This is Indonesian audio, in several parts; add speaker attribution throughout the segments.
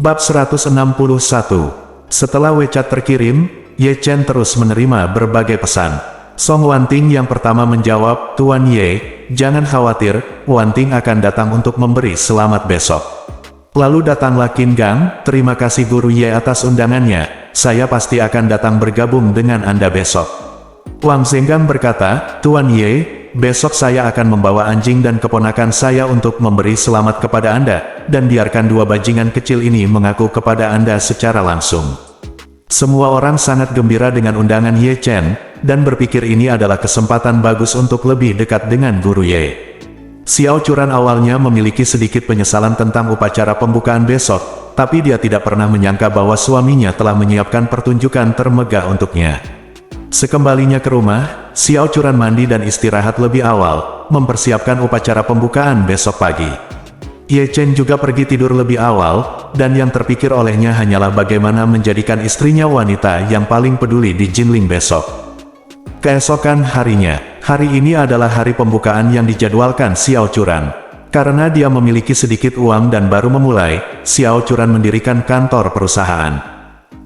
Speaker 1: Bab 161. Setelah WeChat terkirim, Ye Chen terus menerima berbagai pesan. Song Wanting yang pertama menjawab, "Tuan Ye, jangan khawatir, Wanting akan datang untuk memberi selamat besok." Lalu datanglah Qin Gang, "Terima kasih Guru Ye atas undangannya, saya pasti akan datang bergabung dengan Anda besok." Wang Zhengang berkata, "Tuan Ye, besok saya akan membawa anjing dan keponakan saya untuk memberi selamat kepada Anda, dan biarkan dua bajingan kecil ini mengaku kepada Anda secara langsung." Semua orang sangat gembira dengan undangan Ye Chen, dan berpikir ini adalah kesempatan bagus untuk lebih dekat dengan Guru Ye. Xiao Churan awalnya memiliki sedikit penyesalan tentang upacara pembukaan besok, tapi dia tidak pernah menyangka bahwa suaminya telah menyiapkan pertunjukan termegah untuknya. Sekembalinya ke rumah, Xiao Churan mandi dan istirahat lebih awal, mempersiapkan upacara pembukaan besok pagi. Ye Chen juga pergi tidur lebih awal, dan yang terpikir olehnya hanyalah bagaimana menjadikan istrinya wanita yang paling peduli di Jinling besok. Keesokan harinya, hari ini adalah hari pembukaan yang dijadwalkan Xiao Churan. Karena dia memiliki sedikit uang dan baru memulai, Xiao Churan mendirikan kantor perusahaan.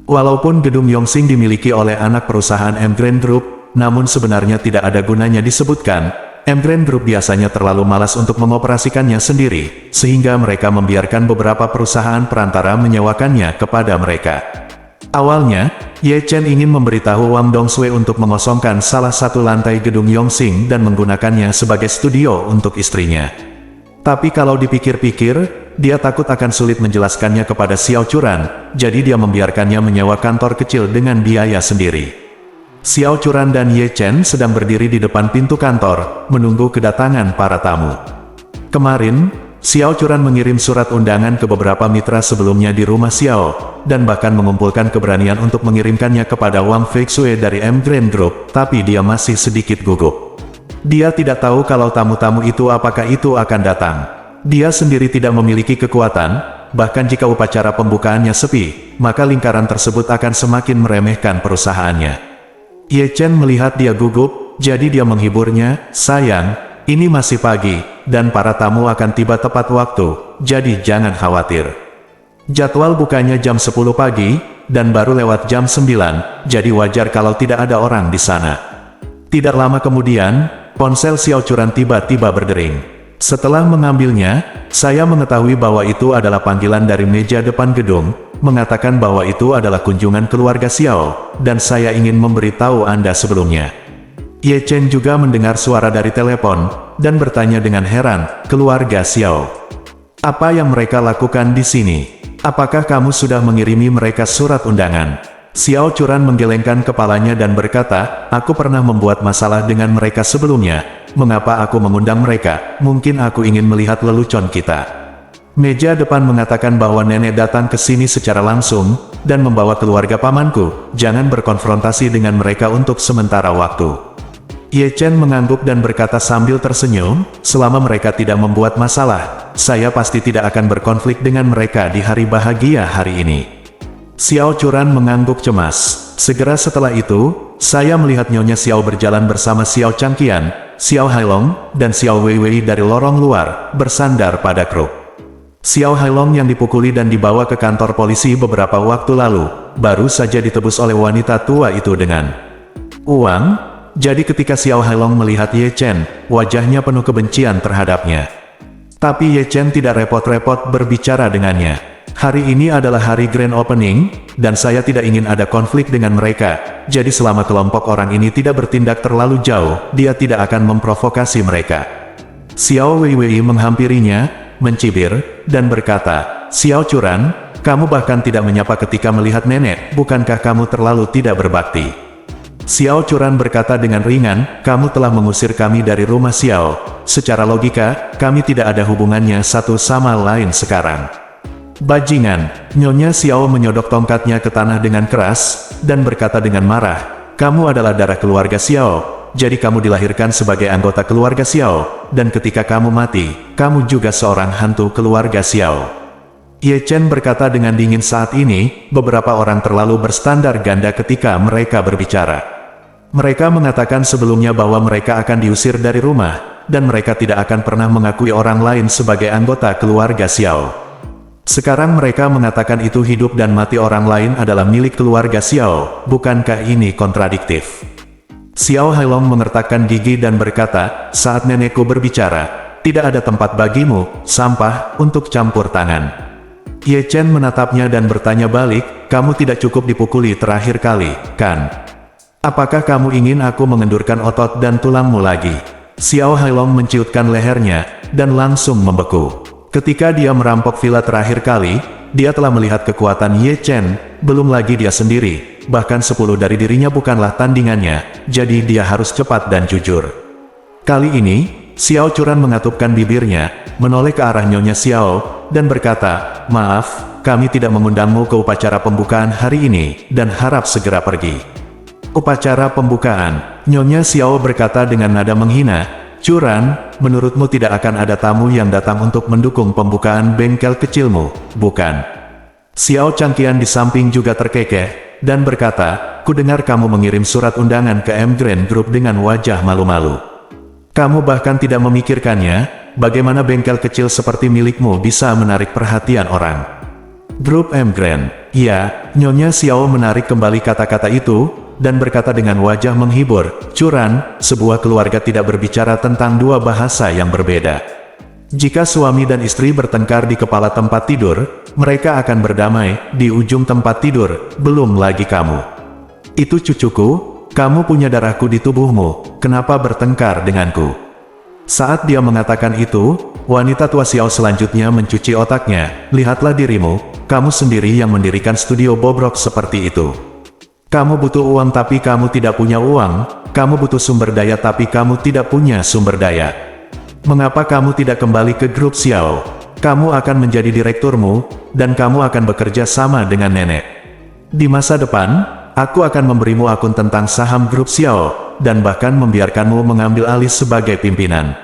Speaker 1: Walaupun gedung Yongxing dimiliki oleh anak perusahaan M Grand Group, namun sebenarnya tidak ada gunanya disebutkan. M Grand Group biasanya terlalu malas untuk mengoperasikannya sendiri, sehingga mereka membiarkan beberapa perusahaan perantara menyewakannya kepada mereka. Awalnya, Ye Chen ingin memberitahu Wang Dongsui untuk mengosongkan salah satu lantai gedung Yongxing dan menggunakannya sebagai studio untuk istrinya. Tapi kalau dipikir-pikir, dia takut akan sulit menjelaskannya kepada Xiao Churan, jadi dia membiarkannya menyewa kantor kecil dengan biaya sendiri. Xiao Churan dan Ye Chen sedang berdiri di depan pintu kantor, menunggu kedatangan para tamu. Kemarin, Xiao Churan mengirim surat undangan ke beberapa mitra sebelumnya di rumah Xiao, dan bahkan mengumpulkan keberanian untuk mengirimkannya kepada Wang Feixue dari M Grand Group, tapi dia masih sedikit gugup. Dia tidak tahu kalau tamu-tamu itu apakah itu akan datang. Dia sendiri tidak memiliki kekuatan, bahkan jika upacara pembukaannya sepi, maka lingkaran tersebut akan semakin meremehkan perusahaannya. Ye Chen melihat dia gugup, jadi dia menghiburnya, "Sayang, ini masih pagi, dan para tamu akan tiba tepat waktu, jadi jangan khawatir. Jadwal bukanya jam 10 pagi, dan baru lewat jam 9, jadi wajar kalau tidak ada orang di sana." Tidak lama kemudian, ponsel Xiao Churan tiba-tiba berdering. Setelah mengambilnya, saya mengetahui bahwa itu adalah panggilan dari meja depan gedung, mengatakan bahwa itu adalah kunjungan keluarga Xiao, dan saya ingin memberitahu Anda sebelumnya. Ye Chen juga mendengar suara dari telepon, dan bertanya dengan heran, "Keluarga Xiao? Apa yang mereka lakukan di sini? Apakah kamu sudah mengirimi mereka surat undangan?" Xiao Churan menggelengkan kepalanya dan berkata, "Aku pernah membuat masalah dengan mereka sebelumnya. Mengapa aku mengundang mereka? Mungkin aku ingin melihat lelucon kita." Meja depan mengatakan bahwa nenek datang ke sini secara langsung, dan membawa keluarga pamanku. Jangan berkonfrontasi dengan mereka untuk sementara waktu. Ye Chen mengangguk dan berkata sambil tersenyum, "Selama mereka tidak membuat masalah, saya pasti tidak akan berkonflik dengan mereka di hari bahagia hari ini." Xiao Churan mengangguk cemas. Segera setelah itu, saya melihat Nyonya Xiao berjalan bersama Xiao Changqian, Xiao Hailong, dan Xiao Weiwei dari lorong luar, bersandar pada kruk. Xiao Hailong yang dipukuli dan dibawa ke kantor polisi beberapa waktu lalu, baru saja ditebus oleh wanita tua itu dengan uang. Jadi ketika Xiao Hailong melihat Ye Chen, wajahnya penuh kebencian terhadapnya. Tapi Ye Chen tidak repot-repot berbicara dengannya. "Hari ini adalah hari grand opening, dan saya tidak ingin ada konflik dengan mereka, jadi selama kelompok orang ini tidak bertindak terlalu jauh, dia tidak akan memprovokasi mereka." Xiao Weiwei menghampirinya, mencibir, dan berkata, "Xiao Churan, kamu bahkan tidak menyapa ketika melihat nenek, bukankah kamu terlalu tidak berbakti?" Xiao Churan berkata dengan ringan, "Kamu telah mengusir kami dari rumah Xiao. Secara logika, kami tidak ada hubungannya satu sama lain sekarang." "Bajingan!" Nyonya Xiao menyodok tongkatnya ke tanah dengan keras, dan berkata dengan marah, "Kamu adalah darah keluarga Xiao, jadi kamu dilahirkan sebagai anggota keluarga Xiao, dan ketika kamu mati, kamu juga seorang hantu keluarga Xiao." Ye Chen berkata dengan dingin, "Saat ini, beberapa orang terlalu berstandar ganda ketika mereka berbicara. Mereka mengatakan sebelumnya bahwa mereka akan diusir dari rumah, dan mereka tidak akan pernah mengakui orang lain sebagai anggota keluarga Xiao. Sekarang mereka mengatakan itu hidup dan mati orang lain adalah milik keluarga Xiao, bukankah ini kontradiktif? Xiao Hailong mengertakkan gigi dan berkata, saat nenekku berbicara, tidak ada tempat bagimu, sampah, untuk campur tangan. Ye Chen menatapnya dan bertanya balik, kamu tidak cukup dipukuli terakhir kali, kan? Apakah kamu ingin aku mengendurkan otot dan tulangmu lagi? Xiao Hailong menciutkan lehernya, dan langsung membeku. Ketika dia merampok villa terakhir kali, dia telah melihat kekuatan Ye Chen, belum lagi dia sendiri, bahkan 10 dari dirinya bukanlah tandingannya, jadi dia harus cepat dan jujur. Kali ini, Xiao Churan mengatupkan bibirnya, menoleh ke arah Nyonya Xiao, dan berkata, maaf, kami tidak mengundangmu ke upacara pembukaan hari ini, dan harap segera pergi. Upacara pembukaan, Nyonya Xiao berkata dengan nada menghina, Churan, menurutmu tidak akan ada tamu yang datang untuk mendukung pembukaan bengkel kecilmu, bukan? Xiao Changqian di samping juga terkekeh, dan berkata, kudengar kamu mengirim surat undangan ke M Grand Group dengan wajah malu-malu. Kamu bahkan tidak memikirkannya, bagaimana bengkel kecil seperti milikmu bisa menarik perhatian orang. Grup M Grand, ya, Nyonya Xiao menarik kembali kata-kata itu, dan berkata dengan wajah menghibur, Churan, sebuah keluarga tidak berbicara tentang dua bahasa yang berbeda. Jika suami dan istri bertengkar di kepala tempat tidur, mereka akan berdamai di ujung tempat tidur, belum lagi kamu. Itu cucuku, kamu punya darahku di tubuhmu, kenapa bertengkar denganku? Saat dia mengatakan itu, wanita tua Xiao selanjutnya mencuci otaknya, lihatlah dirimu, kamu sendiri yang mendirikan studio bobrok seperti itu. Kamu butuh uang tapi kamu tidak punya uang, kamu butuh sumber daya tapi kamu tidak punya sumber daya. Mengapa kamu tidak kembali ke grup Xiao? Kamu akan menjadi direkturmu, dan kamu akan bekerja sama dengan nenek. Di masa depan, aku akan memberimu akun tentang saham grup Xiao, dan bahkan membiarkanmu mengambil alih sebagai pimpinan.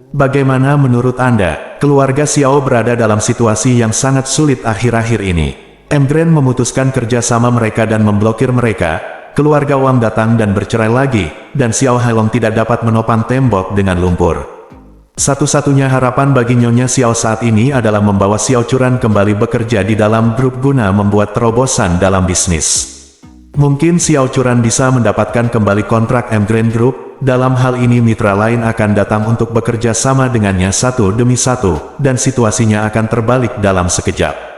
Speaker 1: Bagaimana menurut Anda, keluarga Xiao berada dalam situasi yang sangat sulit akhir-akhir ini? M Grand memutuskan kerjasama mereka dan memblokir mereka, keluarga Wang datang dan bercerai lagi, dan Xiao Hailong tidak dapat menopang tembok dengan lumpur. Satu-satunya harapan bagi Nyonya Xiao saat ini adalah membawa Xiao Churan kembali bekerja di dalam grup guna membuat terobosan dalam bisnis. Mungkin Xiao Churan bisa mendapatkan kembali kontrak M Grand Group, dalam hal ini mitra lain akan datang untuk bekerja sama dengannya satu demi satu, dan situasinya akan terbalik dalam sekejap.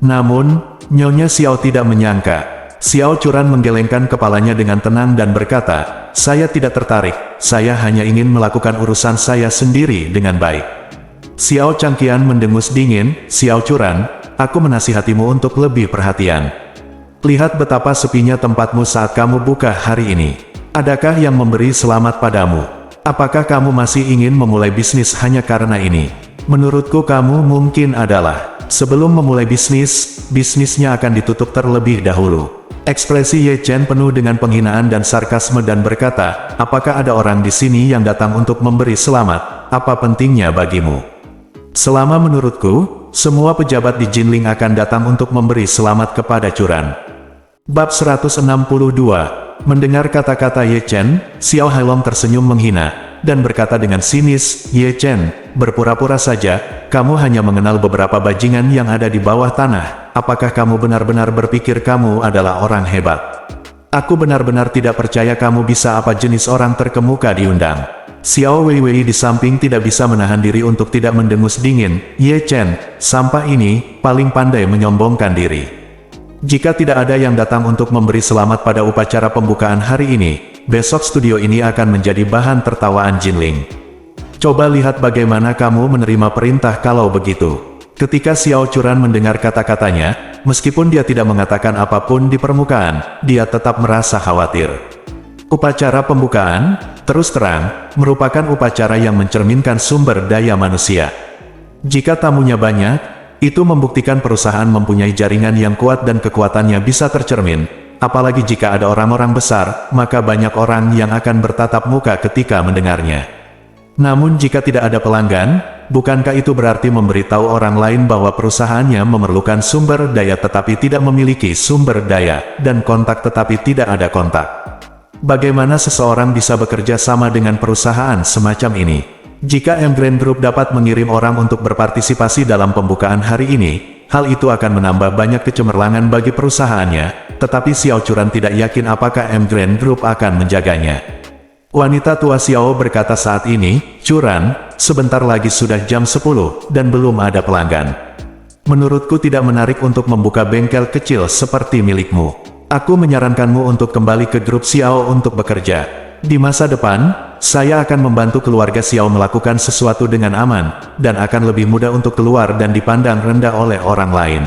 Speaker 1: Namun, Nyonya Xiao tidak menyangka. Xiao Churan menggelengkan kepalanya dengan tenang dan berkata, saya tidak tertarik, saya hanya ingin melakukan urusan saya sendiri dengan baik. Xiao Changqian mendengus dingin, Xiao Churan, aku menasihatimu untuk lebih perhatian. Lihat betapa sepinya tempatmu saat kamu buka hari ini. Adakah yang memberi selamat padamu? Apakah kamu masih ingin memulai bisnis hanya karena ini? Menurutku kamu mungkin adalah. Sebelum memulai bisnis, bisnisnya akan ditutup terlebih dahulu. Ekspresi Ye Chen penuh dengan penghinaan dan sarkasme dan berkata, apakah ada orang di sini yang datang untuk memberi selamat? Apa pentingnya bagimu? Selama menurutku, semua pejabat di Jinling akan datang untuk memberi selamat kepada Churan. Bab 162. Mendengar kata-kata Ye Chen, Xiao Hailong tersenyum menghina, dan berkata dengan sinis, Ye Chen, berpura-pura saja, kamu hanya mengenal beberapa bajingan yang ada di bawah tanah, apakah kamu benar-benar berpikir kamu adalah orang hebat? Aku benar-benar tidak percaya kamu bisa apa jenis orang terkemuka diundang. Xiao Weiwei di samping tidak bisa menahan diri untuk tidak mendengus dingin, Ye Chen, sampah ini, paling pandai menyombongkan diri. Jika tidak ada yang datang untuk memberi selamat pada upacara pembukaan hari ini, besok studio ini akan menjadi bahan tertawaan Jinling. Coba lihat bagaimana kamu menerima perintah kalau begitu. Ketika Xiao Churan mendengar kata-katanya, meskipun dia tidak mengatakan apapun di permukaan, dia tetap merasa khawatir. Upacara pembukaan, terus terang, merupakan upacara yang mencerminkan sumber daya manusia. Jika tamunya banyak, itu membuktikan perusahaan mempunyai jaringan yang kuat dan kekuatannya bisa tercermin. Apalagi jika ada orang-orang besar, maka banyak orang yang akan bertatap muka ketika mendengarnya. Namun jika tidak ada pelanggan, bukankah itu berarti memberitahu orang lain bahwa perusahaannya memerlukan sumber daya tetapi tidak memiliki sumber daya, dan kontak tetapi tidak ada kontak? Bagaimana seseorang bisa bekerja sama dengan perusahaan semacam ini? Jika Emgreen Group dapat mengirim orang untuk berpartisipasi dalam pembukaan hari ini, hal itu akan menambah banyak kecemerlangan bagi perusahaannya, tetapi Xiao Churan tidak yakin apakah Emgreen Group akan menjaganya. Wanita tua Xiao berkata saat ini, "Churan, sebentar lagi sudah jam 10, dan belum ada pelanggan. Menurutku tidak menarik untuk membuka bengkel kecil seperti milikmu. Aku menyarankanmu untuk kembali ke grup Xiao untuk bekerja. Di masa depan, saya akan membantu keluarga Xiao melakukan sesuatu dengan aman, dan akan lebih mudah untuk keluar dan dipandang rendah oleh orang lain."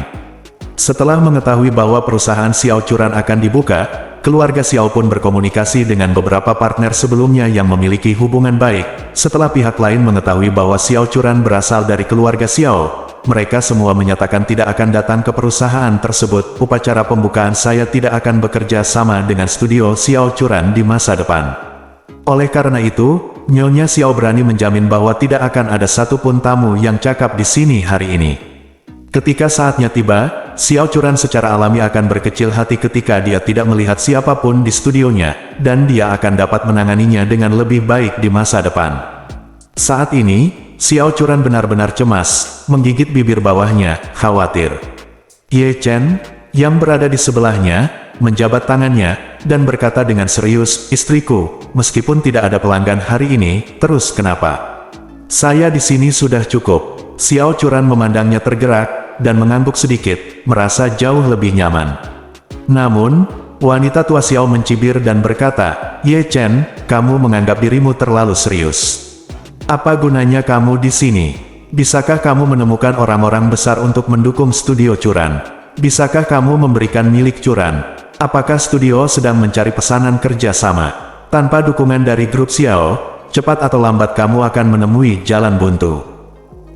Speaker 1: Setelah mengetahui bahwa perusahaan Xiao Churan akan dibuka, keluarga Xiao pun berkomunikasi dengan beberapa partner sebelumnya yang memiliki hubungan baik. Setelah pihak lain mengetahui bahwa Xiao Churan berasal dari keluarga Xiao, mereka semua menyatakan tidak akan datang ke perusahaan tersebut. Upacara pembukaan saya tidak akan bekerja sama dengan studio Xiao Churan di masa depan. Oleh karena itu, Nyonya Xiao berani menjamin bahwa tidak akan ada satupun tamu yang cakap di sini hari ini. Ketika saatnya tiba, Xiao Churan secara alami akan berkecil hati ketika dia tidak melihat siapapun di studionya, dan dia akan dapat menanganinya dengan lebih baik di masa depan. Saat ini, Xiao Churan benar-benar cemas, menggigit bibir bawahnya, khawatir. Ye Chen, yang berada di sebelahnya, menjabat tangannya, dan berkata dengan serius, "Istriku, meskipun tidak ada pelanggan hari ini, terus kenapa? Saya di sini sudah cukup." Xiao Churan memandangnya tergerak, dan mengangguk sedikit, merasa jauh lebih nyaman. Namun, wanita tua Xiao mencibir dan berkata, "Ye Chen, kamu menganggap dirimu terlalu serius. Apa gunanya kamu di sini? Bisakah kamu menemukan orang-orang besar untuk mendukung studio Churan? Bisakah kamu memberikan milik Churan? Apakah studio sedang mencari pesanan kerja sama? Tanpa dukungan dari grup Xiao, cepat atau lambat kamu akan menemui jalan buntu."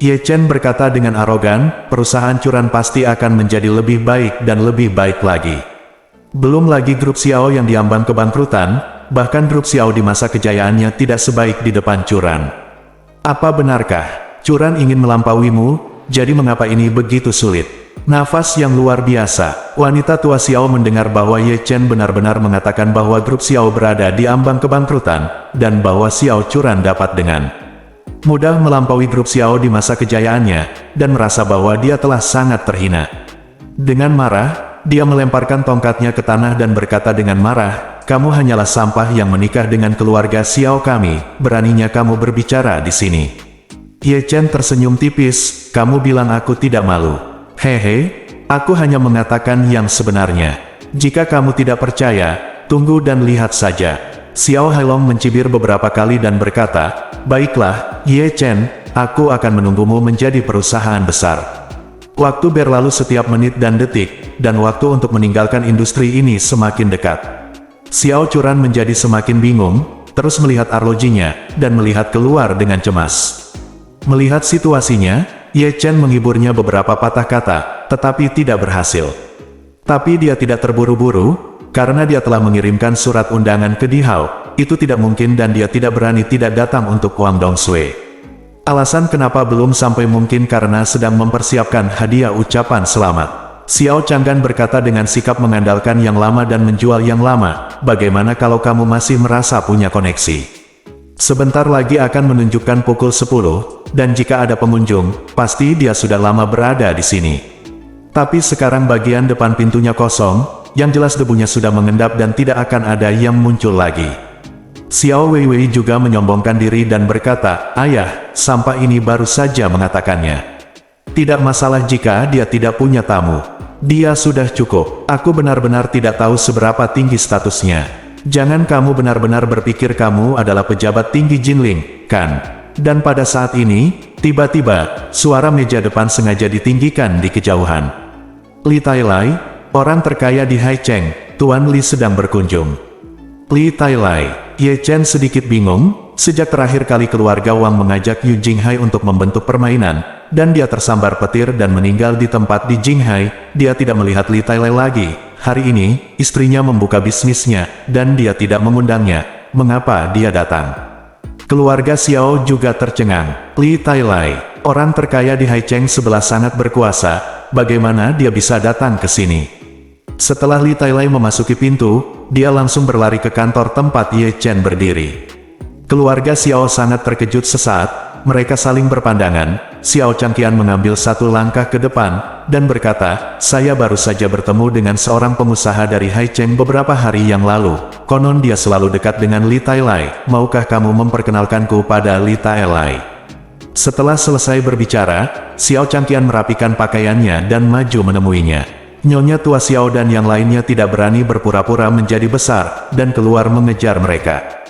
Speaker 1: Ye Chen berkata dengan arogan, "Perusahaan Churan pasti akan menjadi lebih baik dan lebih baik lagi. Belum lagi grup Xiao yang diambang kebangkrutan, bahkan grup Xiao di masa kejayaannya tidak sebaik di depan Churan. Apa benarkah Churan ingin melampauimu? Jadi mengapa ini begitu sulit?" Nafas yang luar biasa. Wanita tua Xiao mendengar bahwa Ye Chen benar-benar mengatakan bahwa grup Xiao berada di ambang kebangkrutan, dan bahwa Xiao Churan dapat dengan mudah melampaui grup Xiao di masa kejayaannya, dan merasa bahwa dia telah sangat terhina. Dengan marah, dia melemparkan tongkatnya ke tanah dan berkata dengan marah, "Kamu hanyalah sampah yang menikah dengan keluarga Xiao kami, beraninya kamu berbicara di sini." Ye Chen tersenyum tipis, "Kamu bilang aku tidak malu. Hehe, aku hanya mengatakan yang sebenarnya. Jika kamu tidak percaya, tunggu dan lihat saja." Xiao Hailong mencibir beberapa kali dan berkata, "Baiklah, Ye Chen, aku akan menunggumu menjadi perusahaan besar." Waktu berlalu setiap menit dan detik, dan waktu untuk meninggalkan industri ini semakin dekat. Xiao Churan menjadi semakin bingung, terus melihat arlojinya, dan melihat keluar dengan cemas. Melihat situasinya, Ye Chen menghiburnya beberapa patah kata, tetapi tidak berhasil. Tapi dia tidak terburu-buru, karena dia telah mengirimkan surat undangan ke Dihao. Itu tidak mungkin dan dia tidak berani tidak datang untuk Wang Dongsui. Alasan kenapa belum sampai mungkin karena sedang mempersiapkan hadiah ucapan selamat. Xiao Changgan berkata dengan sikap mengandalkan yang lama dan menjual yang lama, "Bagaimana kalau kamu masih merasa punya koneksi? Sebentar lagi akan menunjukkan pukul 10, dan jika ada pengunjung, pasti dia sudah lama berada di sini. Tapi sekarang bagian depan pintunya kosong, yang jelas debunya sudah mengendap dan tidak akan ada yang muncul lagi." Xiao Weiwei juga menyombongkan diri dan berkata, "Ayah, sampah ini baru saja mengatakannya. Tidak masalah jika dia tidak punya tamu. Dia sudah cukup. Aku benar-benar tidak tahu seberapa tinggi statusnya. Jangan kamu benar-benar berpikir kamu adalah pejabat tinggi Jinling, kan?" Dan pada saat ini, tiba-tiba, suara meja depan sengaja ditinggikan di kejauhan. "Li Tailai, orang terkaya di Haicheng, Tuan Li sedang berkunjung." Li Tailai. Ye Chen sedikit bingung, sejak terakhir kali keluarga Wang mengajak Yu Jinghai untuk membentuk permainan, dan dia tersambar petir dan meninggal di tempat di Jinghai, dia tidak melihat Li Tailai lagi. Hari ini, istrinya membuka bisnisnya, dan dia tidak mengundangnya. Mengapa dia datang? Keluarga Xiao juga tercengang. Li Tailai, orang terkaya di Haicheng sebelah sangat berkuasa, bagaimana dia bisa datang ke sini? Setelah Li Tailai memasuki pintu, dia langsung berlari ke kantor tempat Ye Chen berdiri. Keluarga Xiao sangat terkejut sesaat, mereka saling berpandangan. Xiao Changqian mengambil satu langkah ke depan, dan berkata, saya baru saja bertemu dengan seorang pengusaha dari Haicheng beberapa hari yang lalu. Konon dia selalu dekat dengan Li Tailai, maukah kamu memperkenalkanku pada Li Tailai? Setelah selesai berbicara, Xiao Changqian merapikan pakaiannya dan maju menemuinya. Nyonya tua Xiao dan yang lainnya tidak berani berpura-pura menjadi besar, dan keluar mengejar mereka.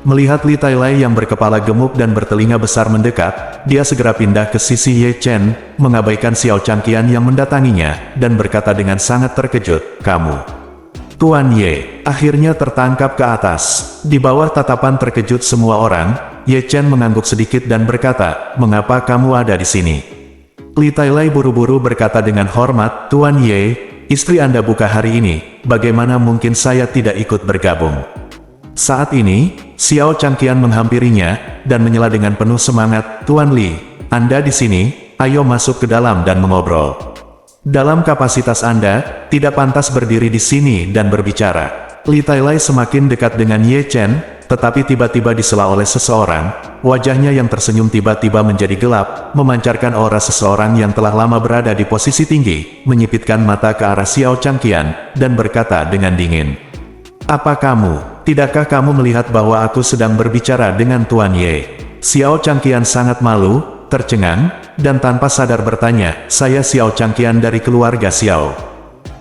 Speaker 1: Melihat Li Tailai yang berkepala gemuk dan bertelinga besar mendekat, dia segera pindah ke sisi Ye Chen, mengabaikan Xiao Changqian yang mendatanginya, dan berkata dengan sangat terkejut, kamu. Tuan Ye, akhirnya tertangkap ke atas. Di bawah tatapan terkejut semua orang, Ye Chen mengangguk sedikit dan berkata, mengapa kamu ada di sini? Li Tailai buru-buru berkata dengan hormat, Tuan Ye, istri Anda buka hari ini, bagaimana mungkin saya tidak ikut bergabung? Saat ini, Xiao Changqian menghampirinya, dan menyela dengan penuh semangat, Tuan Li, Anda di sini, ayo masuk ke dalam dan mengobrol. Dalam kapasitas Anda, tidak pantas berdiri di sini dan berbicara. Li Tailai semakin dekat dengan Ye Chen, tetapi tiba-tiba disela oleh seseorang, wajahnya yang tersenyum tiba-tiba menjadi gelap, memancarkan aura seseorang yang telah lama berada di posisi tinggi, menyipitkan mata ke arah Xiao Changqian, dan berkata dengan dingin. Apa kamu? Tidakkah kamu melihat bahwa aku sedang berbicara dengan Tuan Ye? Xiao Changqian sangat malu, tercengang, dan tanpa sadar bertanya, saya Xiao Changqian dari keluarga Xiao.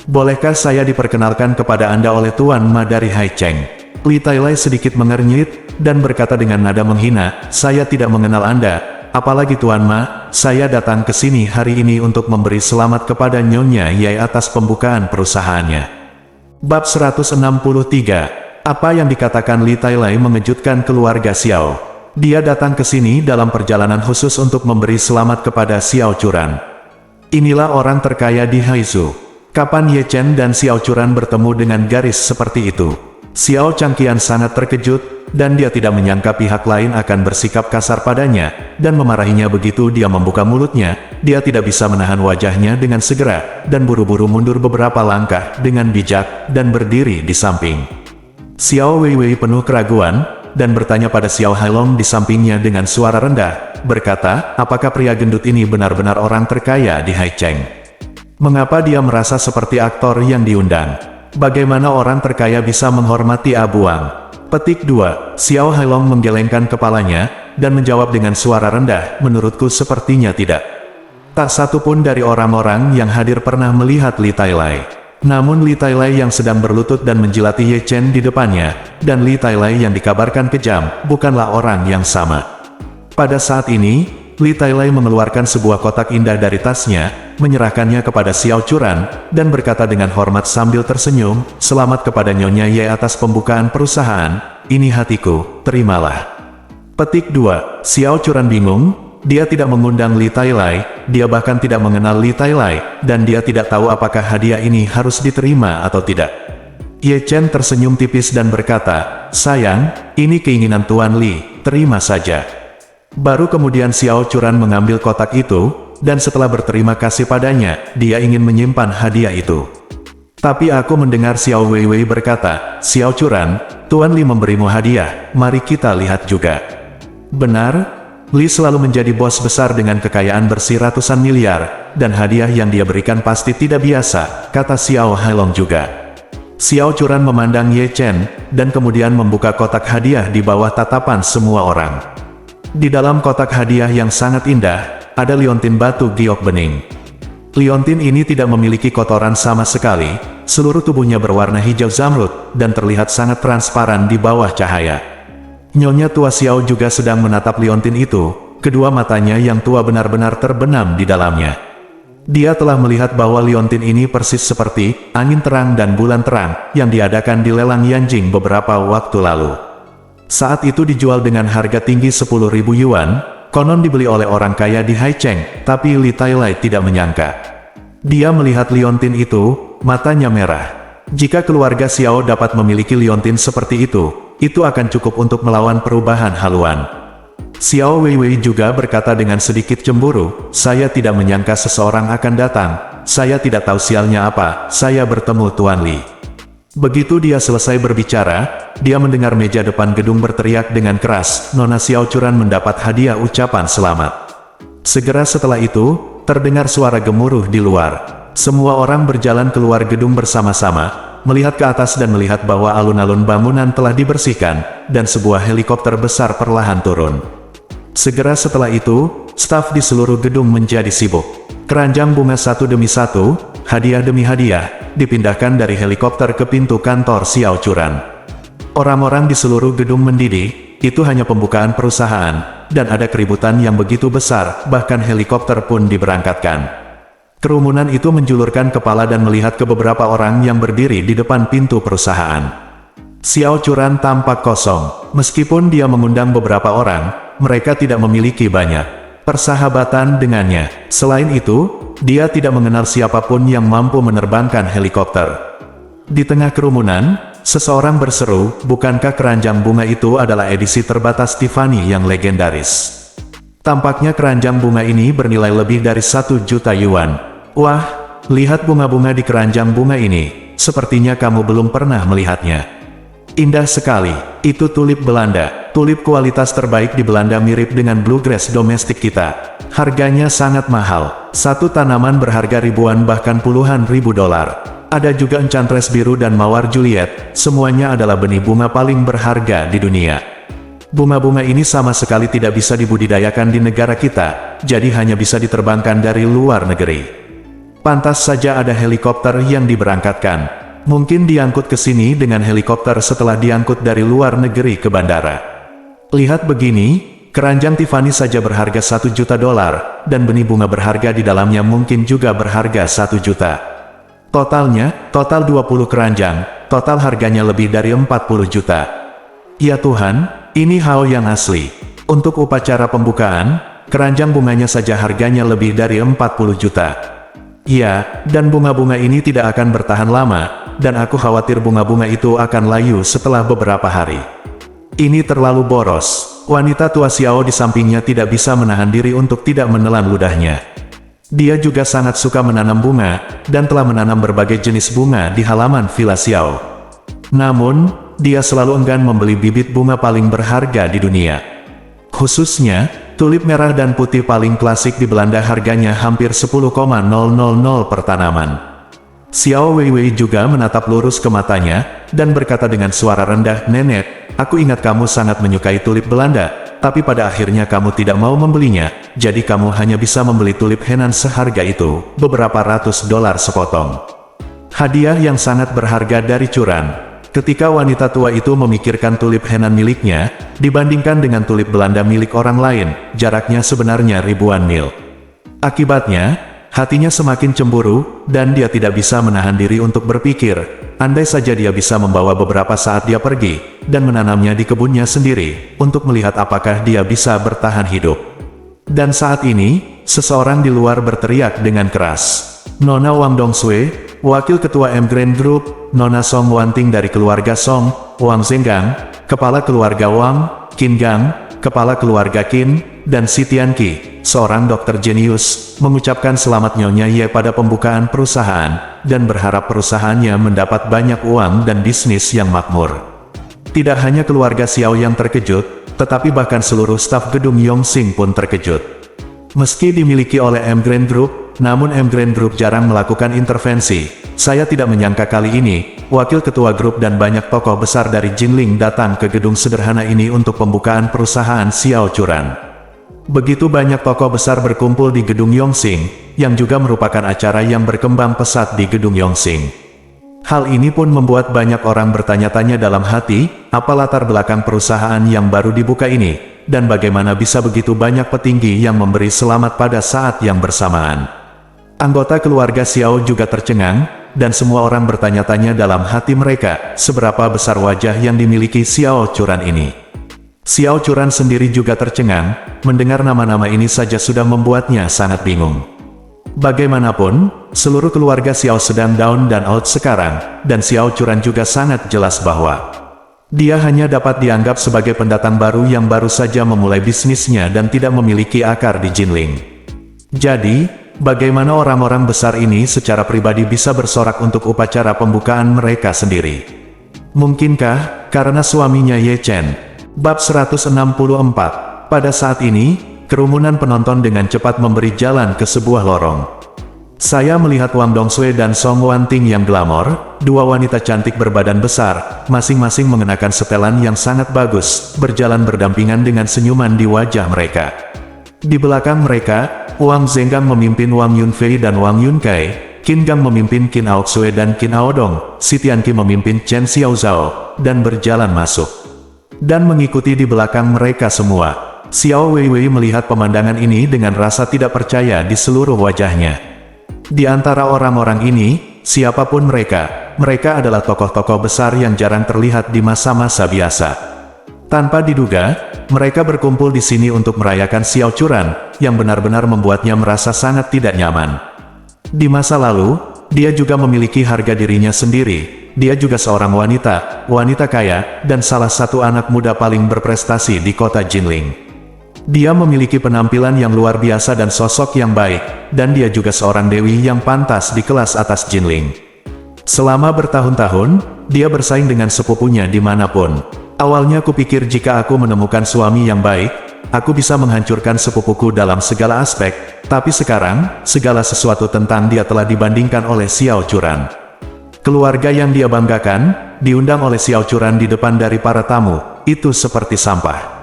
Speaker 1: Bolehkah saya diperkenalkan kepada Anda oleh Tuan Ma dari Haicheng? Li Tailai sedikit mengernyit, dan berkata dengan nada menghina, saya tidak mengenal Anda, apalagi Tuan Ma, saya datang ke sini hari ini untuk memberi selamat kepada Nyonya Ye atas pembukaan perusahaannya. Bab 163. Apa yang dikatakan Li Tailai mengejutkan keluarga Xiao. Dia datang ke sini dalam perjalanan khusus untuk memberi selamat kepada Xiao Churan. Inilah orang terkaya di Haizu. Kapan Ye Chen dan Xiao Churan bertemu dengan garis seperti itu? Xiao Changqian sangat terkejut, dan dia tidak menyangka pihak lain akan bersikap kasar padanya, dan memarahinya begitu dia membuka mulutnya. Dia tidak bisa menahan wajahnya dengan segera, dan buru-buru mundur beberapa langkah dengan bijak, dan berdiri di samping. Xiao Weiwei penuh keraguan, dan bertanya pada Xiao Hailong di sampingnya dengan suara rendah, berkata, apakah pria gendut ini benar-benar orang terkaya di Haicheng? Mengapa dia merasa seperti aktor yang diundang? Bagaimana orang terkaya bisa menghormati abuang? Petik 2. Xiao Hailong menggelengkan kepalanya, dan menjawab dengan suara rendah, menurutku sepertinya tidak. Tak satu pun dari orang-orang yang hadir pernah melihat Li Tailai. Namun Li Tailai yang sedang berlutut dan menjilati Ye Chen di depannya, dan Li Tailai yang dikabarkan kejam, bukanlah orang yang sama. Pada saat ini, Li Tailai mengeluarkan sebuah kotak indah dari tasnya, menyerahkannya kepada Xiao Churan, dan berkata dengan hormat sambil tersenyum, selamat kepada Nyonya Ye atas pembukaan perusahaan, ini hatiku, terimalah. Petik 2. Xiao Churan bingung. Dia tidak mengundang Li Tailai, dia bahkan tidak mengenal Li Tailai, dan dia tidak tahu apakah hadiah ini harus diterima atau tidak. Ye Chen tersenyum tipis dan berkata, sayang, ini keinginan Tuan Li, terima saja. Baru kemudian Xiao Churan mengambil kotak itu, dan setelah berterima kasih padanya, dia ingin menyimpan hadiah itu. Tapi aku mendengar Xiao Weiwei berkata, Xiao Churan, Tuan Li memberimu hadiah, mari kita lihat juga. Benar? Li selalu menjadi bos besar dengan kekayaan bersih ratusan miliar, dan hadiah yang dia berikan pasti tidak biasa, kata Xiao Hailong juga. Xiao Churan memandang Ye Chen, dan kemudian membuka kotak hadiah di bawah tatapan semua orang. Di dalam kotak hadiah yang sangat indah, ada liontin batu giok bening. Liontin ini tidak memiliki kotoran sama sekali, seluruh tubuhnya berwarna hijau zamrud, dan terlihat sangat transparan di bawah cahaya. Nyonya tua Xiao juga sedang menatap liontin itu, kedua matanya yang tua benar-benar terbenam di dalamnya. Dia telah melihat bahwa liontin ini persis seperti angin terang dan bulan terang yang diadakan di lelang Yanjing beberapa waktu lalu. Saat itu dijual dengan harga tinggi 10.000 yuan, konon dibeli oleh orang kaya di Haicheng, tapi Li Tailai tidak menyangka. Dia melihat liontin itu, matanya merah. Jika keluarga Xiao dapat memiliki liontin seperti itu akan cukup untuk melawan perubahan haluan. Xiao Weiwei juga berkata dengan sedikit cemburu, saya tidak menyangka seseorang akan datang, saya tidak tahu sialnya apa, saya bertemu Tuan Li. Begitu dia selesai berbicara, dia mendengar meja depan gedung berteriak dengan keras, Nona Xiao Churan mendapat hadiah ucapan selamat. Segera setelah itu, terdengar suara gemuruh di luar. Semua orang berjalan keluar gedung bersama-sama, melihat ke atas dan melihat bahwa alun-alun bangunan telah dibersihkan, dan sebuah helikopter besar perlahan turun. Segera setelah itu, staf di seluruh gedung menjadi sibuk. Keranjang bunga satu demi satu, hadiah demi hadiah, dipindahkan dari helikopter ke pintu kantor Xiao Churan. Orang-orang di seluruh gedung mendidih, itu hanya pembukaan perusahaan, dan ada keributan yang begitu besar, bahkan helikopter pun diberangkatkan. Kerumunan itu menjulurkan kepala dan melihat ke beberapa orang yang berdiri di depan pintu perusahaan. Xiao Churan tampak kosong, meskipun dia mengundang beberapa orang, mereka tidak memiliki banyak persahabatan dengannya. Selain itu, dia tidak mengenal siapapun yang mampu menerbangkan helikopter. Di tengah kerumunan, seseorang berseru, bukankah keranjang bunga itu adalah edisi terbatas Tiffany yang legendaris? Tampaknya keranjang bunga ini bernilai lebih dari 1 juta yuan. Wah, lihat bunga-bunga di keranjang bunga ini, sepertinya kamu belum pernah melihatnya. Indah sekali, itu tulip Belanda, tulip kualitas terbaik di Belanda mirip dengan bluegrass domestik kita. Harganya sangat mahal, satu tanaman berharga ribuan bahkan puluhan ribu dolar. Ada juga enchantress biru dan mawar Juliet, semuanya adalah benih bunga paling berharga di dunia. Bunga-bunga ini sama sekali tidak bisa dibudidayakan di negara kita, jadi hanya bisa diterbangkan dari luar negeri. Pantas saja ada helikopter yang diberangkatkan. Mungkin diangkut ke sini dengan helikopter setelah diangkut dari luar negeri ke bandara. Lihat begini, keranjang Tiffany saja berharga 1 juta dolar, dan benih bunga berharga di dalamnya mungkin juga berharga 1 juta. Total 20 keranjang, total harganya lebih dari 40 juta. Ya Tuhan, ini hal yang asli. Untuk upacara pembukaan, keranjang bunganya saja harganya lebih dari 40 juta. Ya, dan bunga-bunga ini tidak akan bertahan lama, dan aku khawatir bunga-bunga itu akan layu setelah beberapa hari. Ini terlalu boros. Wanita tua Xiao di sampingnya tidak bisa menahan diri untuk tidak menelan ludahnya. Dia juga sangat suka menanam bunga, dan telah menanam berbagai jenis bunga di halaman Villa Xiao. Namun, dia selalu enggan membeli bibit bunga paling berharga di dunia. Khususnya, tulip merah dan putih paling klasik di Belanda harganya hampir 10,000 per tanaman. Xiao Weiwei juga menatap lurus ke matanya, dan berkata dengan suara rendah, Nenek, aku ingat kamu sangat menyukai tulip Belanda, tapi pada akhirnya kamu tidak mau membelinya, jadi kamu hanya bisa membeli tulip Henan seharga itu, beberapa ratus dolar sepotong. Hadiah yang sangat berharga dari Churan. Ketika wanita tua itu memikirkan tulip Henan miliknya, dibandingkan dengan tulip Belanda milik orang lain, jaraknya sebenarnya ribuan mil. Akibatnya, hatinya semakin cemburu, dan dia tidak bisa menahan diri untuk berpikir, andai saja dia bisa membawa beberapa saat dia pergi, dan menanamnya di kebunnya sendiri, untuk melihat apakah dia bisa bertahan hidup. Dan saat ini, seseorang di luar berteriak dengan keras. Nona Wang Dongsui, Wakil Ketua M Grand Group, Nona Song Wanting dari keluarga Song, Wang Zenggang, Kepala Keluarga Wang, Qin Gang, Kepala Keluarga Qin, dan Si Tianqi, seorang dokter jenius, mengucapkan selamat Nyonya Ye pada pembukaan perusahaan, dan berharap perusahaannya mendapat banyak uang dan bisnis yang makmur. Tidak hanya keluarga Xiao yang terkejut, tetapi bahkan seluruh staf gedung Yongxing pun terkejut. Meski dimiliki oleh M Grand Group, namun M Grand Group jarang melakukan intervensi. Saya tidak menyangka kali ini, wakil ketua grup dan banyak tokoh besar dari Jinling datang ke gedung sederhana ini untuk pembukaan perusahaan Xiao Churan. Begitu banyak tokoh besar berkumpul di gedung Yongxing, yang juga merupakan acara yang berkembang pesat di gedung Yongxing. Hal ini pun membuat banyak orang bertanya-tanya dalam hati, apa latar belakang perusahaan yang baru dibuka ini, dan bagaimana bisa begitu banyak petinggi yang memberi selamat pada saat yang bersamaan. Anggota keluarga Xiao juga tercengang, dan semua orang bertanya-tanya dalam hati mereka, seberapa besar wajah yang dimiliki Xiao Churan ini. Xiao Churan sendiri juga tercengang, mendengar nama-nama ini saja sudah membuatnya sangat bingung. Bagaimanapun, seluruh keluarga Xiao sedang down dan out sekarang, dan Xiao Churan juga sangat jelas bahwa dia hanya dapat dianggap sebagai pendatang baru yang baru saja memulai bisnisnya dan tidak memiliki akar di Jinling. Jadi, bagaimana orang-orang besar ini secara pribadi bisa bersorak untuk upacara pembukaan mereka sendiri? Mungkinkah karena suaminya Ye Chen? Bab 164. Pada saat ini, kerumunan penonton dengan cepat memberi jalan ke sebuah lorong. Saya melihat Wang Dongsui dan Song Wanting yang glamor, dua wanita cantik berbadan besar, masing-masing mengenakan setelan yang sangat bagus, berjalan berdampingan dengan senyuman di wajah mereka. Di belakang mereka, Wang Zhengang memimpin Wang Yunfei dan Wang Yunkai, Qin Gang memimpin Qin Aoxue dan Qin Aodong, Si Tianqi memimpin Chen Xiaozhao, dan berjalan masuk. Dan mengikuti di belakang mereka semua. Xiao Weiwei melihat pemandangan ini dengan rasa tidak percaya di seluruh wajahnya. Di antara orang-orang ini, siapapun mereka adalah tokoh-tokoh besar yang jarang terlihat di masa-masa biasa. Tanpa diduga, mereka berkumpul di sini untuk merayakan Xiao Churan, yang benar-benar membuatnya merasa sangat tidak nyaman. Di masa lalu, dia juga memiliki harga dirinya sendiri. Dia juga seorang wanita kaya, dan salah satu anak muda paling berprestasi di kota Jinling. Dia memiliki penampilan yang luar biasa dan sosok yang baik, dan dia juga seorang dewi yang pantas di kelas atas Jinling. Selama bertahun-tahun, dia bersaing dengan sepupunya dimanapun. Awalnya kupikir jika aku menemukan suami yang baik, aku bisa menghancurkan sepupuku dalam segala aspek, tapi sekarang, segala sesuatu tentang dia telah dibandingkan oleh Xiao Churan. Keluarga yang dia banggakan, diundang oleh Xiao Churan di depan dari para tamu, itu seperti sampah.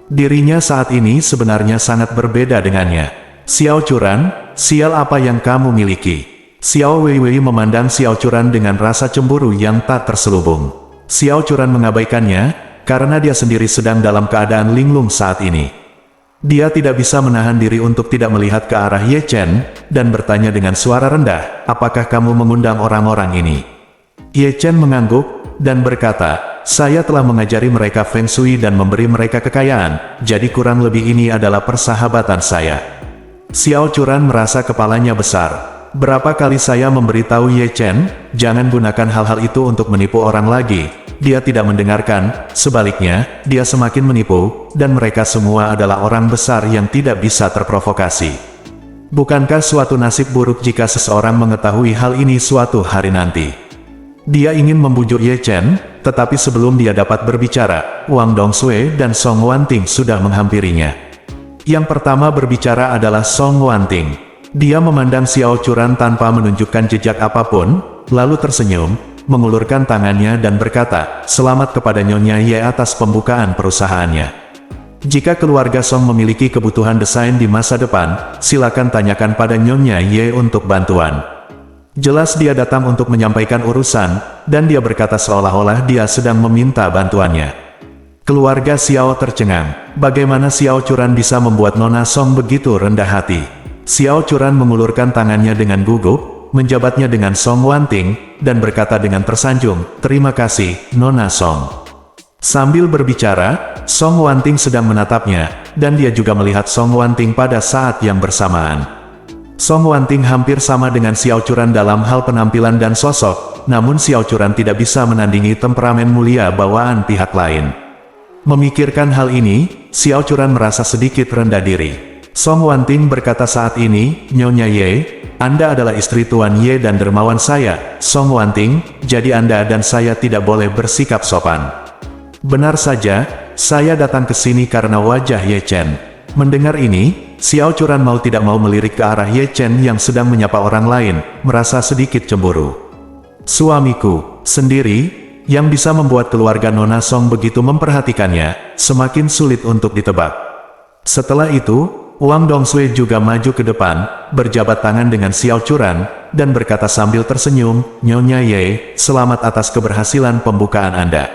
Speaker 1: Dirinya saat ini sebenarnya sangat berbeda dengannya. Xiao Churan, sial apa yang kamu miliki? Xiao Weiwei memandang Xiao Churan dengan rasa cemburu yang tak terselubung. Xiao Churan mengabaikannya, karena dia sendiri sedang dalam keadaan linglung saat ini. Dia tidak bisa menahan diri untuk tidak melihat ke arah Ye Chen, dan bertanya dengan suara rendah, apakah kamu mengundang orang-orang ini? Ye Chen mengangguk, dan berkata, saya telah mengajari mereka Feng Shui dan memberi mereka kekayaan, jadi kurang lebih ini adalah persahabatan saya. Xiao Churan merasa kepalanya besar. Berapa kali saya memberitahu Ye Chen, jangan gunakan hal-hal itu untuk menipu orang lagi. Dia tidak mendengarkan, sebaliknya, dia semakin menipu, dan mereka semua adalah orang besar yang tidak bisa terprovokasi. Bukankah suatu nasib buruk jika seseorang mengetahui hal ini suatu hari nanti? Dia ingin membujuk Ye Chen, tetapi sebelum dia dapat berbicara, Wang Dongsui dan Song Wanting sudah menghampirinya. Yang pertama berbicara adalah Song Wanting. Dia memandang Xiao Churan tanpa menunjukkan jejak apapun, lalu tersenyum, mengulurkan tangannya dan berkata, selamat kepada Nyonya Ye atas pembukaan perusahaannya. Jika keluarga Song memiliki kebutuhan desain di masa depan, silakan tanyakan pada Nyonya Ye untuk bantuan. Jelas dia datang untuk menyampaikan urusan, dan dia berkata seolah-olah dia sedang meminta bantuannya. Keluarga Xiao tercengang. Bagaimana Xiao Churan bisa membuat Nona Song begitu rendah hati? Xiao Churan mengulurkan tangannya dengan gugup, menjabatnya dengan Song Wanting, dan berkata dengan tersanjung, terima kasih, Nona Song. Sambil berbicara, Song Wanting sedang menatapnya, dan dia juga melihat Song Wanting pada saat yang bersamaan. Song Wanting hampir sama dengan Xiao Churan dalam hal penampilan dan sosok, namun Xiao Churan tidak bisa menandingi temperamen mulia bawaan pihak lain. Memikirkan hal ini, Xiao Churan merasa sedikit rendah diri. Song Wanting berkata saat ini, Nyonya Ye, Anda adalah istri Tuan Ye dan dermawan saya, Song Wanting, jadi Anda dan saya tidak boleh bersikap sopan. Benar saja, saya datang ke sini karena wajah Ye Chen. Mendengar ini, Xiao Churan mau tidak mau melirik ke arah Ye Chen yang sedang menyapa orang lain, merasa sedikit cemburu. Suamiku sendiri, yang bisa membuat keluarga Nona Song begitu memperhatikannya, semakin sulit untuk ditebak. Setelah itu, Wang Dongsui juga maju ke depan, berjabat tangan dengan Xiao Churan, dan berkata sambil tersenyum, Nyonya Ye, selamat atas keberhasilan pembukaan Anda.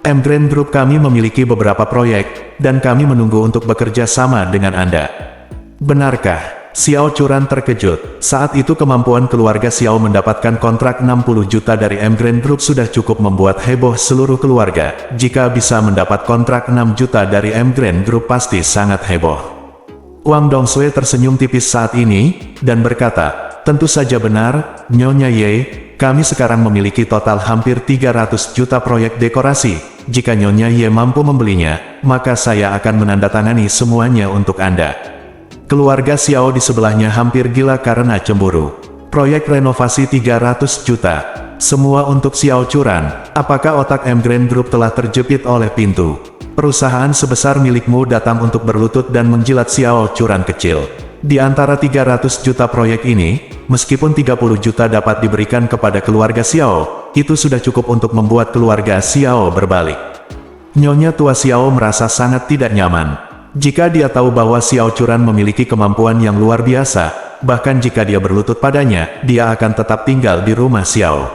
Speaker 1: Grand Group kami memiliki beberapa proyek, dan kami menunggu untuk bekerja sama dengan Anda. Benarkah? Xiao Churan terkejut. Saat itu kemampuan keluarga Xiao mendapatkan kontrak 60 juta dari Grand Group sudah cukup membuat heboh seluruh keluarga. Jika bisa mendapat kontrak 6 juta dari Grand Group pasti sangat heboh. Wang Dongsui tersenyum tipis saat ini, dan berkata, tentu saja benar, Nyonya Ye, kami sekarang memiliki total hampir 300 juta proyek dekorasi. Jika Nyonya Ye mampu membelinya, maka saya akan menandatangani semuanya untuk Anda. Keluarga Xiao di sebelahnya hampir gila karena cemburu. Proyek renovasi 300 juta. Semua untuk Xiao Churan. Apakah otak Emgreen Group telah terjepit oleh pintu? Perusahaan sebesar milikmu datang untuk berlutut dan menjilat Xiao Churan kecil. Di antara 300 juta proyek ini, meskipun 30 juta dapat diberikan kepada keluarga Xiao, itu sudah cukup untuk membuat keluarga Xiao berbalik. Nyonya tua Xiao merasa sangat tidak nyaman. Jika dia tahu bahwa Xiao Churan memiliki kemampuan yang luar biasa, bahkan jika dia berlutut padanya, dia akan tetap tinggal di rumah Xiao.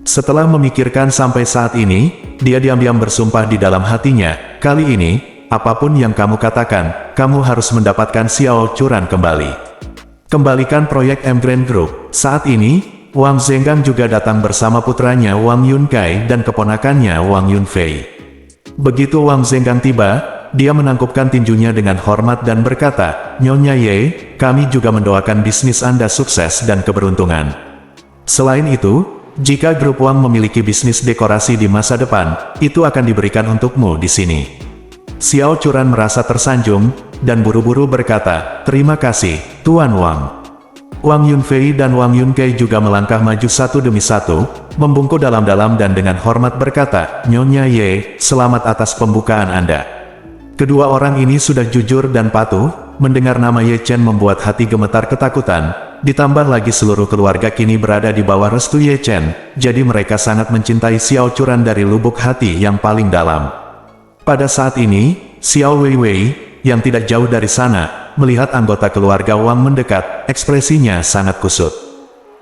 Speaker 1: Setelah memikirkan sampai saat ini, dia diam-diam bersumpah di dalam hatinya, kali ini, apapun yang kamu katakan, kamu harus mendapatkan Xiao Churan kembali. Kembalikan proyek Emgreen Group. Saat ini, Wang Zenggang juga datang bersama putranya Wang Yunkai dan keponakannya Wang Yunfei. Begitu Wang Zenggang tiba, dia menangkupkan tinjunya dengan hormat dan berkata, Nyonya Ye, kami juga mendoakan bisnis Anda sukses dan keberuntungan. Selain itu, jika grup Wang memiliki bisnis dekorasi di masa depan, itu akan diberikan untukmu di sini. Xiao Churan merasa tersanjung, dan buru-buru berkata, terima kasih, Tuan Wang. Wang Yunfei dan Wang Yunkei juga melangkah maju satu demi satu, membungkuk dalam-dalam dan dengan hormat berkata, Nyonya Ye, selamat atas pembukaan Anda. Kedua orang ini sudah jujur dan patuh, mendengar nama Ye Chen membuat hati gemetar ketakutan, ditambah lagi seluruh keluarga kini berada di bawah restu Ye Chen, jadi mereka sangat mencintai Xiao Churan dari lubuk hati yang paling dalam. Pada saat ini, Xiao Weiwei, yang tidak jauh dari sana, melihat anggota keluarga Wang mendekat, ekspresinya sangat kusut.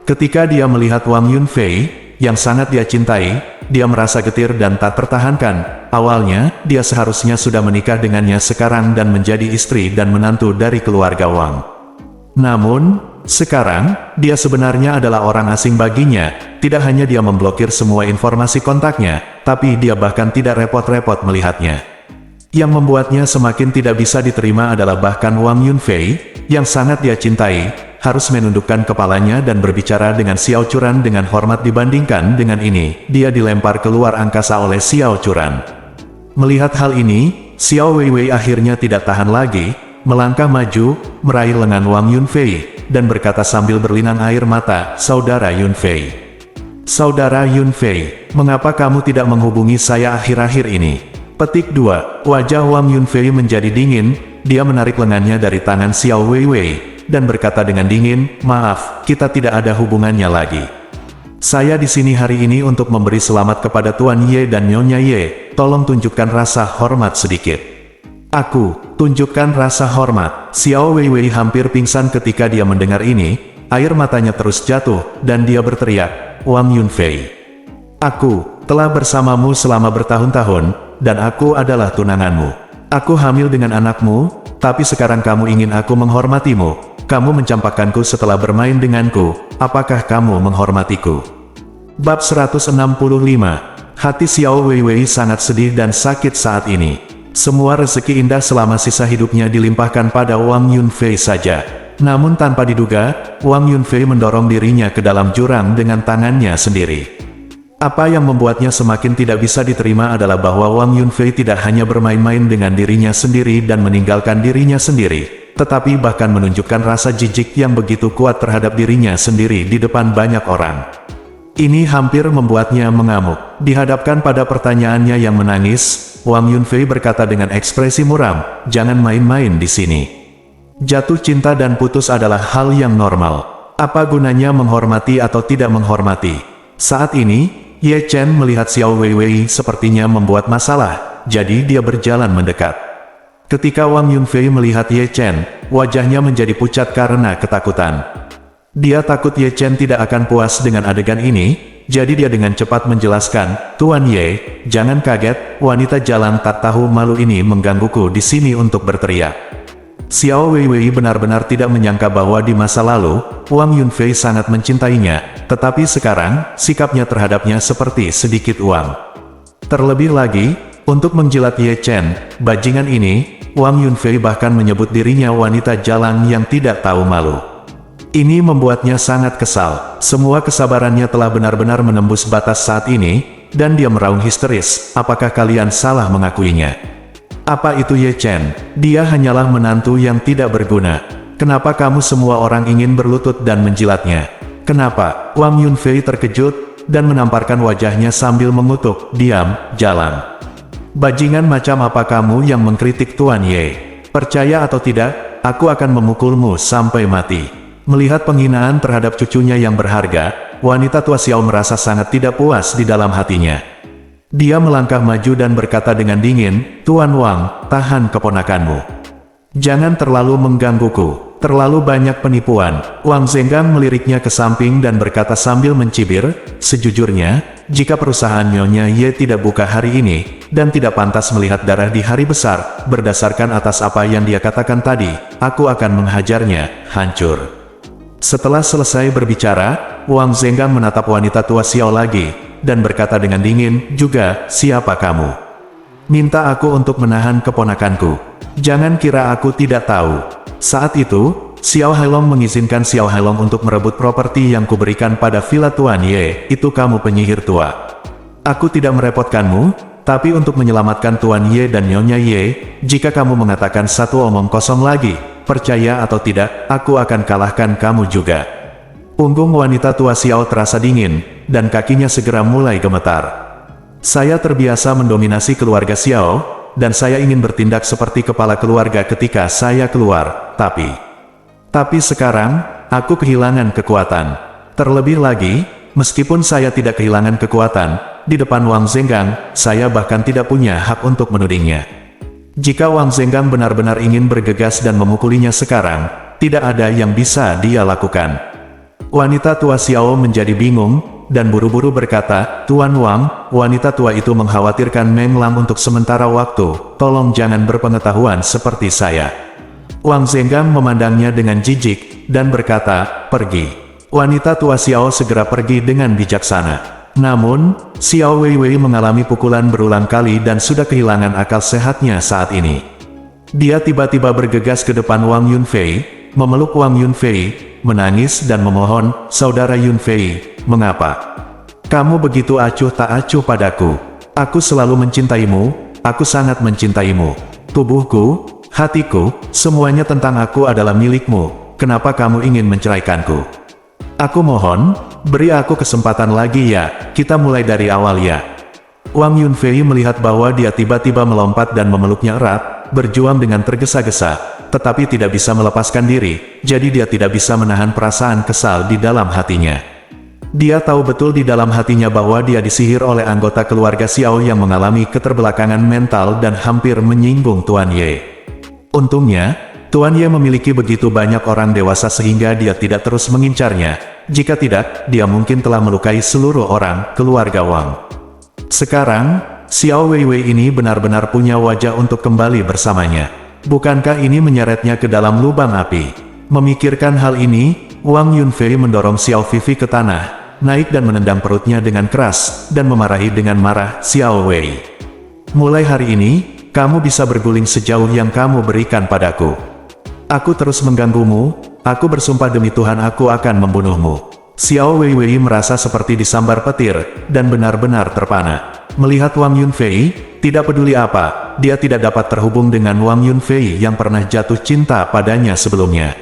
Speaker 1: Ketika dia melihat Wang Yunfei, yang sangat dia cintai, dia merasa getir dan tak tertahankan. Awalnya, dia seharusnya sudah menikah dengannya sekarang dan menjadi istri dan menantu dari keluarga Wang. Namun, sekarang, dia sebenarnya adalah orang asing baginya. Tidak hanya dia memblokir semua informasi kontaknya, tapi dia bahkan tidak repot-repot melihatnya. Yang membuatnya semakin tidak bisa diterima adalah bahkan Wang Yunfei, yang sangat dia cintai, harus menundukkan kepalanya dan berbicara dengan Xiao Churan dengan hormat. Dibandingkan dengan ini, dia dilempar keluar angkasa oleh Xiao Churan. Melihat hal ini, Xiao Weiwei akhirnya tidak tahan lagi, melangkah maju, meraih lengan Wang Yunfei, dan berkata sambil berlinang air mata, Saudara Yunfei. Saudara Yunfei, mengapa kamu tidak menghubungi saya akhir-akhir ini? Petik 2. Wajah Wang Yunfei menjadi dingin, dia menarik lengannya dari tangan Xiao Weiwei, dan berkata dengan dingin, maaf, kita tidak ada hubungannya lagi. Saya di sini hari ini untuk memberi selamat kepada Tuan Ye dan Nyonya Ye, tolong tunjukkan rasa hormat sedikit. Aku, tunjukkan rasa hormat. Xiao Weiwei hampir pingsan ketika dia mendengar ini, air matanya terus jatuh, dan dia berteriak, Wang Yunfei. Aku telah bersamamu selama bertahun-tahun, dan aku adalah tunanganmu. Aku hamil dengan anakmu, tapi sekarang kamu ingin aku menghormatimu. Kamu mencampakkanku setelah bermain denganku, apakah kamu menghormatiku? Bab 165. Hati Xiao Weiwei sangat sedih dan sakit saat ini. Semua rezeki indah selama sisa hidupnya dilimpahkan pada Wang Yunfei saja. Namun tanpa diduga, Wang Yunfei mendorong dirinya ke dalam jurang dengan tangannya sendiri. Apa yang membuatnya semakin tidak bisa diterima adalah bahwa Wang Yunfei tidak hanya bermain-main dengan dirinya sendiri dan meninggalkan dirinya sendiri, tetapi bahkan menunjukkan rasa jijik yang begitu kuat terhadap dirinya sendiri di depan banyak orang. Ini hampir membuatnya mengamuk. Dihadapkan pada pertanyaannya yang menangis, Wang Yunfei berkata dengan ekspresi muram, jangan main-main di sini. Jatuh cinta dan putus adalah hal yang normal. Apa gunanya menghormati atau tidak menghormati? Saat ini, Ye Chen melihat Xiao Weiwei sepertinya membuat masalah, jadi dia berjalan mendekat. Ketika Wang Yunfei melihat Ye Chen, wajahnya menjadi pucat karena ketakutan. Dia takut Ye Chen tidak akan puas dengan adegan ini, jadi dia dengan cepat menjelaskan, Tuan Ye, jangan kaget, wanita jalan tak tahu malu ini menggangguku di sini untuk berteriak. Xiao Weiwei benar-benar tidak menyangka bahwa di masa lalu, Wang Yunfei sangat mencintainya, tetapi sekarang, sikapnya terhadapnya seperti sedikit uang. Terlebih lagi, untuk menjilat Ye Chen, bajingan ini, Wang Yunfei bahkan menyebut dirinya wanita jalan yang tidak tahu malu. Ini membuatnya sangat kesal. Semua kesabarannya telah benar-benar menembus batas saat ini, dan dia meraung histeris, apakah kalian salah mengakuinya? Apa itu Ye Chen? Dia hanyalah menantu yang tidak berguna. Kenapa kamu semua orang ingin berlutut dan menjilatnya? Kenapa? Wang Yunfei terkejut, dan menamparkan wajahnya sambil mengutuk, diam, jalan. Bajingan macam apa kamu yang mengkritik Tuan Ye? Percaya atau tidak, aku akan memukulmu sampai mati. Melihat penghinaan terhadap cucunya yang berharga, wanita tua Xiao merasa sangat tidak puas di dalam hatinya. Dia melangkah maju dan berkata dengan dingin, Tuan Wang, tahan keponakanmu. Jangan terlalu menggangguku, terlalu banyak penipuan. Wang Zenggang meliriknya ke samping dan berkata sambil mencibir, sejujurnya, jika perusahaan Nyonya Ye tidak buka hari ini, dan tidak pantas melihat darah di hari besar, berdasarkan atas apa yang dia katakan tadi, aku akan menghajarnya, hancur. Setelah selesai berbicara, Wang Zenggang menatap wanita tua Xiao lagi, dan berkata dengan dingin, juga, siapa kamu? Minta aku untuk menahan keponakanku. Jangan kira aku tidak tahu. Saat itu, Xiao Hailong mengizinkan Xiao Hailong untuk merebut properti yang kuberikan pada Villa Tuan Ye, itu kamu penyihir tua. Aku tidak merepotkanmu, tapi untuk menyelamatkan Tuan Ye dan Nyonya Ye, jika kamu mengatakan satu omong kosong lagi, percaya atau tidak, aku akan kalahkan kamu juga. Punggung wanita tua Xiao terasa dingin, dan kakinya segera mulai gemetar. Saya terbiasa mendominasi keluarga Xiao, dan saya ingin bertindak seperti kepala keluarga ketika saya keluar, tapi sekarang, aku kehilangan kekuatan. Terlebih lagi, meskipun saya tidak kehilangan kekuatan, di depan Wang Zenggang, saya bahkan tidak punya hak untuk menudingnya. Jika Wang Zenggang benar-benar ingin bergegas dan memukulinya sekarang, tidak ada yang bisa dia lakukan. Wanita tua Xiao menjadi bingung, dan buru-buru berkata, Tuan Wang, wanita tua itu mengkhawatirkan Meng Lam untuk sementara waktu, tolong jangan berpengetahuan seperti saya. Wang Zenggang memandangnya dengan jijik, dan berkata, pergi. Wanita tua Xiao segera pergi dengan bijaksana. Namun, Xiao Weiwei mengalami pukulan berulang kali dan sudah kehilangan akal sehatnya saat ini. Dia tiba-tiba bergegas ke depan Wang Yunfei, memeluk Wang Yunfei, menangis dan memohon, Saudara Yunfei, mengapa? Kamu begitu acuh tak acuh padaku. Aku selalu mencintaimu, aku sangat mencintaimu. Tubuhku, hatiku, semuanya tentang aku adalah milikmu. Kenapa kamu ingin menceraikanku? Aku mohon, beri aku kesempatan lagi ya, kita mulai dari awal ya. Wang Yunfei melihat bahwa dia tiba-tiba melompat dan memeluknya erat, berjuang dengan tergesa-gesa, tetapi tidak bisa melepaskan diri, jadi dia tidak bisa menahan perasaan kesal di dalam hatinya. Dia tahu betul di dalam hatinya bahwa dia disihir oleh anggota keluarga Xiao yang mengalami keterbelakangan mental dan hampir menyinggung Tuan Ye. Untungnya, Tuan Ye memiliki begitu banyak orang dewasa sehingga dia tidak terus mengincarnya, jika tidak, dia mungkin telah melukai seluruh orang keluarga Wang. Sekarang, Xiao Weiwei ini benar-benar punya wajah untuk kembali bersamanya. Bukankah ini menyeretnya ke dalam lubang api? Memikirkan hal ini, Wang Yunfei mendorong Xiao Vivi ke tanah, naik dan menendang perutnya dengan keras, dan memarahi dengan marah, Xiao Wei. Mulai hari ini, kamu bisa berguling sejauh yang kamu berikan padaku. Aku terus mengganggumu, aku bersumpah demi Tuhan aku akan membunuhmu. Xiao Weiwei merasa seperti disambar petir, dan benar-benar terpana. Melihat Wang Yunfei, tidak peduli apa, dia tidak dapat terhubung dengan Wang Yunfei yang pernah jatuh cinta padanya sebelumnya.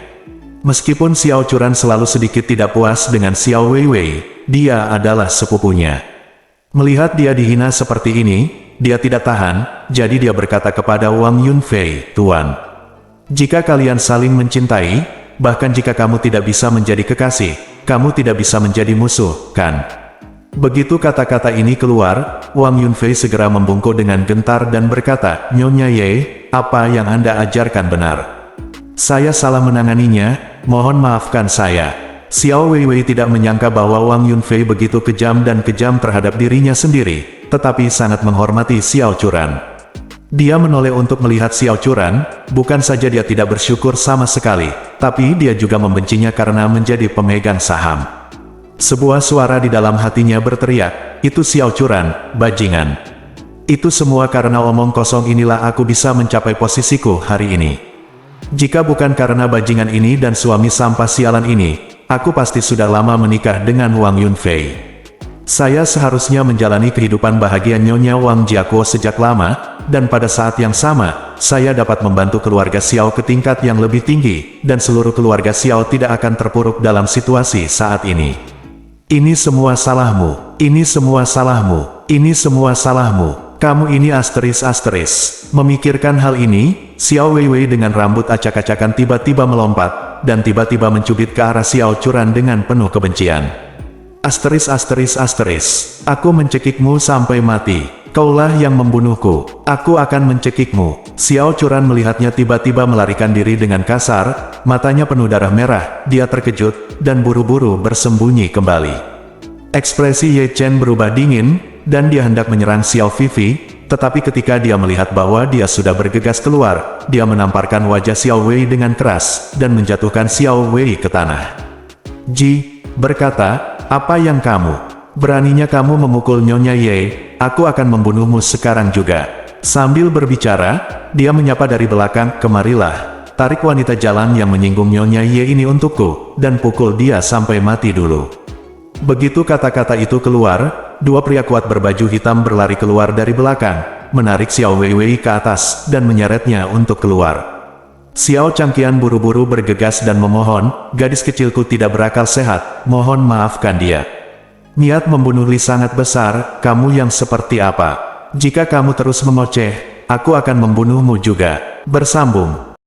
Speaker 1: Meskipun Xiao Churan selalu sedikit tidak puas dengan Xiao Weiwei, dia adalah sepupunya. Melihat dia dihina seperti ini, dia tidak tahan, jadi dia berkata kepada Wang Yunfei, Tuan, jika kalian saling mencintai, bahkan jika kamu tidak bisa menjadi kekasih, kamu tidak bisa menjadi musuh, kan? Begitu kata-kata ini keluar, Wang Yunfei segera membungkuk dengan gentar dan berkata, Nyonya Ye, apa yang Anda ajarkan benar? Saya salah menanganinya, mohon maafkan saya. Xiao Weiwei tidak menyangka bahwa Wang Yunfei begitu kejam dan kejam terhadap dirinya sendiri, tetapi sangat menghormati Xiao Churan. Dia menoleh untuk melihat Xiao Churan, bukan saja dia tidak bersyukur sama sekali, tapi dia juga membencinya karena menjadi pemegang saham. Sebuah suara di dalam hatinya berteriak, itu Xiao Churan, bajingan. Itu semua karena omong kosong inilah aku bisa mencapai posisiku hari ini. Jika bukan karena bajingan ini dan suami sampah sialan ini, aku pasti sudah lama menikah dengan Wang Yunfei. Saya seharusnya menjalani kehidupan bahagia Nyonya Wang Jiakuo sejak lama, dan pada saat yang sama, saya dapat membantu keluarga Xiao ke tingkat yang lebih tinggi, dan seluruh keluarga Xiao tidak akan terpuruk dalam situasi saat ini. Ini semua salahmu, ini semua salahmu, ini semua salahmu. Kamu ini asteris. Memikirkan hal ini, Xiao Weiwei dengan rambut acak-acakan tiba-tiba melompat, dan tiba-tiba mencubit ke arah Xiao Churan dengan penuh kebencian. Asteris. Aku mencekikmu sampai mati. Kaulah yang membunuhku. Aku akan mencekikmu. Xiao Churan melihatnya tiba-tiba melarikan diri dengan kasar, matanya penuh darah merah, dia terkejut, dan buru-buru bersembunyi kembali. Ekspresi Ye Chen berubah dingin, dan dia hendak menyerang Xiao Vivi, tetapi ketika dia melihat bahwa dia sudah bergegas keluar, dia menamparkan wajah Xiao Wei dengan keras, dan menjatuhkan Xiao Wei ke tanah. Ji berkata, apa yang kamu? Beraninya kamu memukul Nyonya Ye, aku akan membunuhmu sekarang juga. Sambil berbicara, dia menyapa dari belakang, kemarilah. Tarik wanita jalan yang menyinggung Nyonya Ye ini untukku, dan pukul dia sampai mati dulu. Begitu kata-kata itu keluar, dua pria kuat berbaju hitam berlari keluar dari belakang, menarik Xiao Weiwei ke atas, dan menyeretnya untuk keluar. Xiao Changqian buru-buru bergegas dan memohon, gadis kecilku tidak berakal sehat, mohon maafkan dia. Niat membunuh Li sangat besar, kamu yang seperti apa? Jika kamu terus mengoceh, aku akan membunuhmu juga. Bersambung.